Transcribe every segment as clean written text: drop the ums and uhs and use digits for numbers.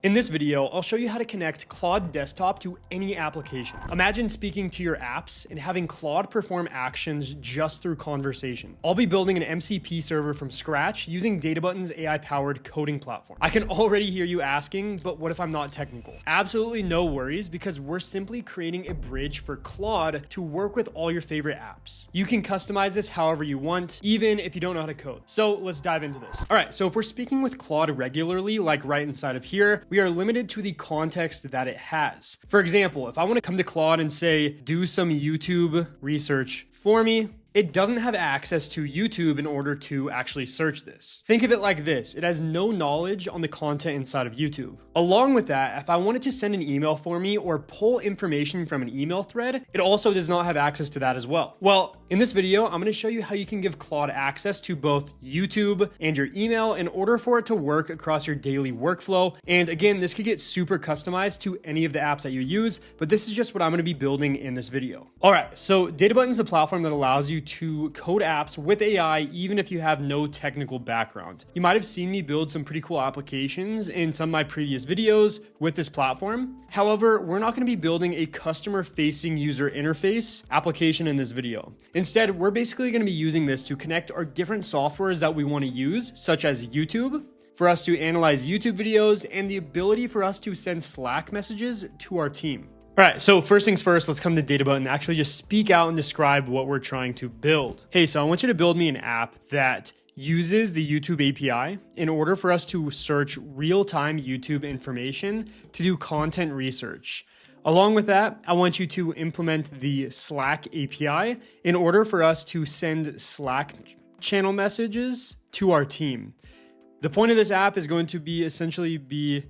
In this video, I'll show you how to connect Claude Desktop to any application. Imagine speaking to your apps and having Claude perform actions just through conversation. I'll be building an MCP server from scratch using DataButton's AI-powered coding platform. I can already hear you asking, but what if I'm not technical? Absolutely no worries, because we're simply creating a bridge for Claude to work with all your favorite apps. You can customize this however you want, even if you don't know how to code. So let's dive into this. All right, so if we're speaking with Claude regularly, like right inside of here, we are limited to the context that it has. For example, if I want to come to Claude and say, do some YouTube research for me, it doesn't have access to YouTube in order to actually search this. Think of it like this. It has no knowledge on the content inside of YouTube. Along with that, if I wanted to send an email for me or pull information from an email thread, it also does not have access to that as well. Well, in this video, I'm going to show you how you can give Claude access to both YouTube and your email in order for it to work across your daily workflow. And again, this could get super customized to any of the apps that you use, but this is just what I'm going to be building in this video. All right, so DataButton is a platform that allows you to code apps with AI even if you have no technical background. You might have seen me build some pretty cool applications in some of my previous videos with this platform. However, we're not going to be building a customer-facing user interface application in this video. Instead, we're basically going to be using this to connect our different softwares that we want to use, such as YouTube, for us to analyze YouTube videos, and the ability for us to send Slack messages to our team. All right, so first things first, let's come to DataButton and actually just speak out and describe what we're trying to build. Hey, so I want you to build me an app that uses the YouTube API in order for us to search real-time YouTube information to do content research. Along with that, I want you to implement the Slack API in order for us to send Slack channel messages to our team. The point of this app is going to be essentially be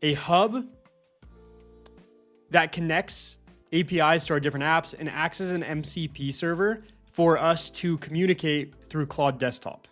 a hub that connects APIs to our different apps and acts as an MCP server for us to communicate through Claude Desktop.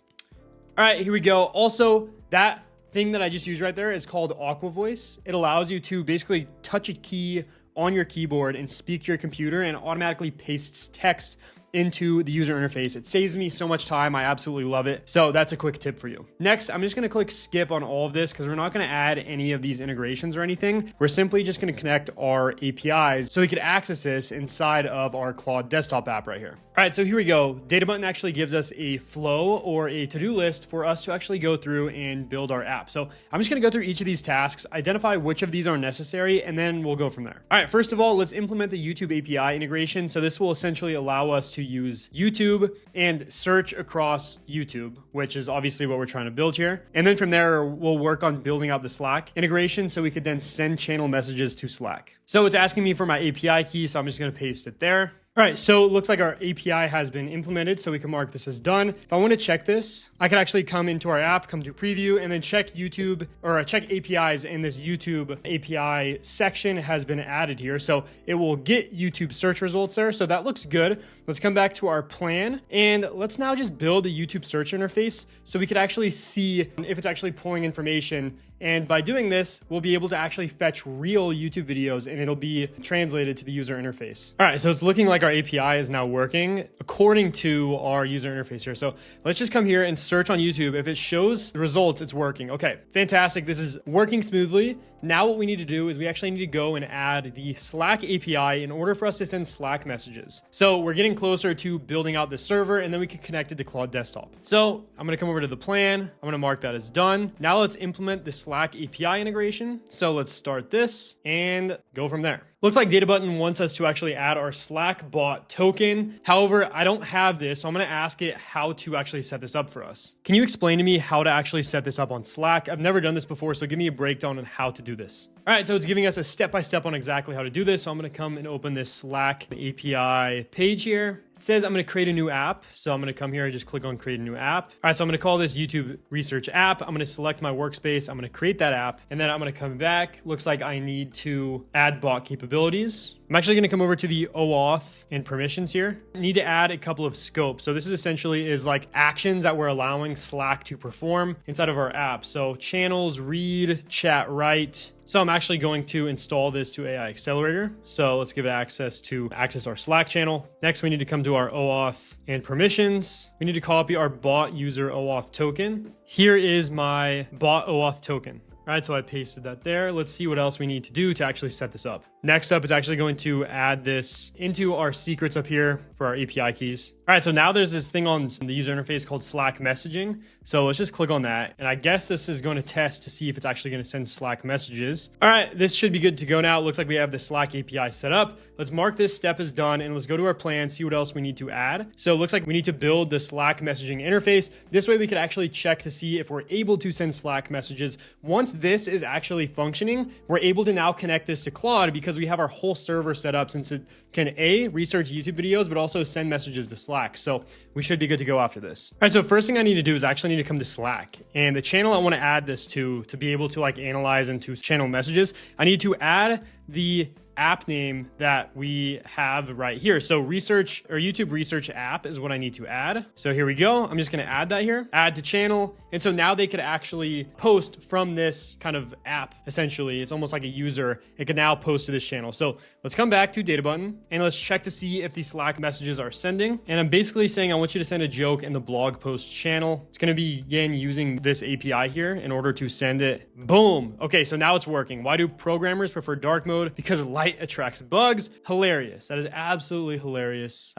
All right, here we go. Also, that thing that I just used right there is called Aqua Voice. It allows you to basically touch a key on your keyboard and speak to your computer, and automatically pastes text into the user interface. It saves me so much time. I absolutely love it. So that's a quick tip for you. Next, I'm just going to click skip on all of this because we're not going to add any of these integrations or anything. We're simply just going to connect our APIs so we could access this inside of our Claude Desktop app right here. All right, so here we go. DataButton actually gives us a flow or a to-do list for us to actually go through and build our app. So I'm just going to go through each of these tasks, identify which of these are necessary, and then we'll go from there. All right, first of all, let's implement the YouTube API integration. So this will essentially allow us to use YouTube and search across YouTube, which is obviously what we're trying to build here. And then from there, we'll work on building out the Slack integration so we could then send channel messages to Slack. So it's asking me for my API key, so I'm just going to paste it there. All right, so it looks like our API has been implemented, so we can mark this as done. If I want to check this, I can actually come into our app, come to preview, and then check YouTube or check APIs, and this YouTube API section has been added here. So it will get YouTube search results there. So that looks good. Let's come back to our plan, and let's now just build a YouTube search interface so we could actually see if it's actually pulling information. And by doing this, we'll be able to actually fetch real YouTube videos, and it'll be translated to the user interface. All right, so it's looking like our API is now working according to our user interface here. So let's just come here and search on YouTube. If it shows the results, it's working. Okay, fantastic. This is working smoothly. Now what we need to do is we actually need to go and add the Slack API in order for us to send Slack messages. So we're getting closer to building out the server, and then we can connect it to Claude Desktop. So I'm going to come over to the plan. I'm going to mark that as done. Now let's implement the Slack API integration. So let's start this and go from there. Looks like DataButton wants us to actually add our Slack bot token. However, I don't have this, so I'm going to ask it how to actually set this up for us. Can you explain to me how to actually set this up on Slack? I've never done this before, so give me a breakdown on how to do this. All right, so it's giving us a step-by-step on exactly how to do this. So I'm going to come and open this Slack API page here. It says I'm going to create a new app. So I'm going to come here and just click on create a new app. All right, so I'm going to call this YouTube research app. I'm going to select my workspace. I'm going to create that app, and then I'm going to come back. Looks like I need to add bot capabilities. I'm actually going to come over to the OAuth and permissions here. I need to add a couple of scopes. So this is essentially like actions that we're allowing Slack to perform inside of our app. So channels, read, chat, write. So I'm actually going to install this to AI Accelerator. So let's give it access to access our Slack channel. Next, we need to come to our OAuth and permissions. We need to copy our bot user OAuth token. Here is my bot OAuth token. All right, so I pasted that there. Let's see what else we need to do to actually set this up. Next up is actually going to add this into our secrets up here for our API keys. All right, so now there's this thing on the user interface called Slack messaging. So let's just click on that. And I guess this is going to test to see if it's actually going to send Slack messages. All right, this should be good to go now. It looks like we have the Slack API set up. Let's mark this step as done and let's go to our plan, see what else we need to add. So it looks like we need to build the Slack messaging interface. This way we could actually check to see if we're able to send Slack messages. Once this is actually functioning, we're able to now connect this to Claude because we have our whole server set up since it can research YouTube videos, but also send messages to Slack. So we should be good to go after this. All right, so first thing I need to do is actually need to come to Slack, and the channel I want to add this to be able to like analyze into channel messages, I need to add the app name that we have right here. So research or YouTube research app is what I need to add. So here we go. I'm just going to add that here, add to channel. And so now they could actually post from this kind of app. Essentially, it's almost like a user. It can now post to this channel. So let's come back to data button and let's check to see if the Slack messages are sending. And I'm basically saying, I want you to send a joke in the blog post channel. It's going to be again using this API here in order to send it. Boom. Okay. So now it's working. Why do programmers prefer dark mode? Because light attracts bugs. Hilarious. That is absolutely hilarious.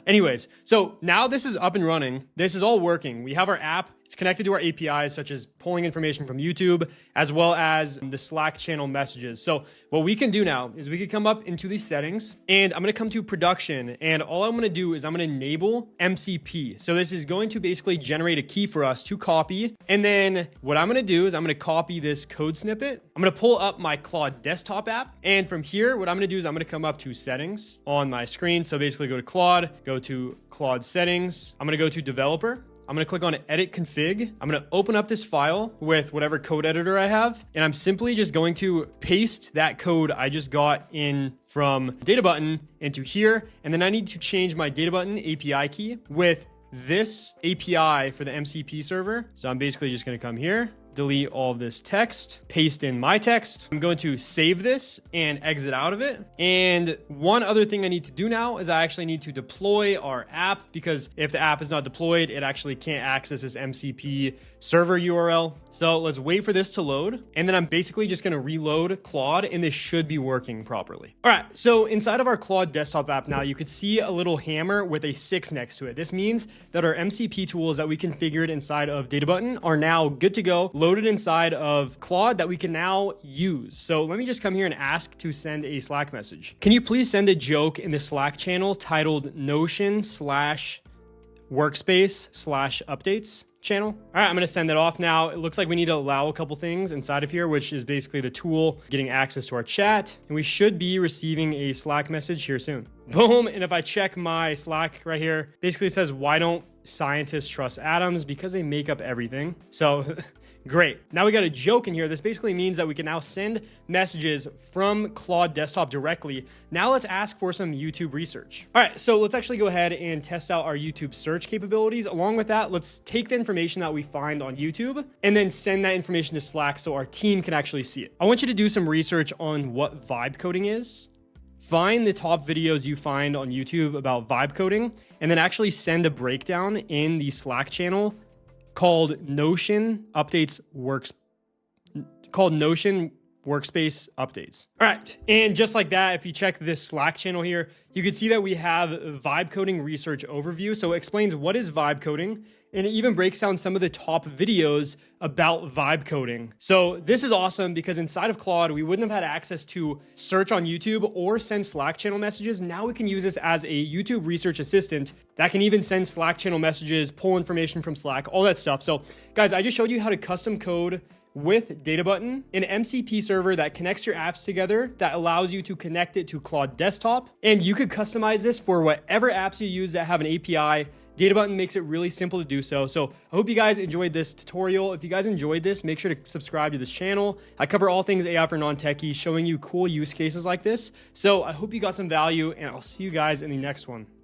Anyways, so now this is up and running. This is all working. We have our app. It's connected to our APIs, such as pulling information from YouTube, as well as the Slack channel messages. So what we can do now is we can come up into these settings, and I'm going to come to production. And all I'm going to do is I'm going to enable MCP. So this is going to basically generate a key for us to copy. And then what I'm going to do is I'm going to copy this code snippet. I'm going to pull up my Claude desktop app. And from here, what I'm going to do is I'm going to come up to settings on my screen. So basically go to Claude, go to Claude settings. I'm going to go to developer. I'm going to click on edit config. I'm going to open up this file with whatever code editor I have. And I'm simply just going to paste that code I just got in from data button into here. And then I need to change my data button API key with this API for the MCP server. So I'm basically just going to come here, delete all of this text, paste in my text. I'm going to save this and exit out of it. And one other thing I need to do now is I actually need to deploy our app, because if the app is not deployed, it actually can't access this MCP server URL. So let's wait for this to load. And then I'm basically just going to reload Claude, and this should be working properly. All right. So inside of our Claude desktop app now, you could see a little hammer with a 6 next to it. This means that our MCP tools that we configured inside of data button are now good to go, loaded inside of Claude that we can now use. So let me just come here and ask to send a Slack message. Can you please send a joke in the Slack channel titled Notion/workspace/updates channel? All right, I'm going to send that off now. It looks like we need to allow a couple things inside of here, which is basically the tool getting access to our chat. And we should be receiving a Slack message here soon. Boom. And if I check my Slack right here, basically it says, why don't scientists trust atoms? Because they make up everything. So great. Now we got a joke in here. This basically means that we can now send messages from Claude desktop directly. Now let's ask for some YouTube research. All right, so let's actually go ahead and test out our YouTube search capabilities. Along with that, let's take the information that we find on YouTube and then send that information to Slack so our team can actually see it. I want you to do some research on what vibe coding is. Find the top videos you find on YouTube about vibe coding, and then actually send a breakdown in the Slack channel called Notion Workspace Updates. All right. And just like that, if you check this Slack channel here, you can see that we have vibe coding research overview. So it explains what is vibe coding, and it even breaks down some of the top videos about vibe coding. So this is awesome because inside of Claude, we wouldn't have had access to search on YouTube or send Slack channel messages. Now we can use this as a YouTube research assistant that can even send Slack channel messages, pull information from Slack, all that stuff. So guys, I just showed you how to custom code with data button, an MCP server that connects your apps together, that allows you to connect it to Claude desktop. And you could customize this for whatever apps you use that have an API. Data button makes it really simple to do so. So I hope you guys enjoyed this tutorial. If you guys enjoyed this, make sure to subscribe to this channel. I cover all things AI for non-techies, showing you cool use cases like this. So I hope you got some value, and I'll see you guys in the next one.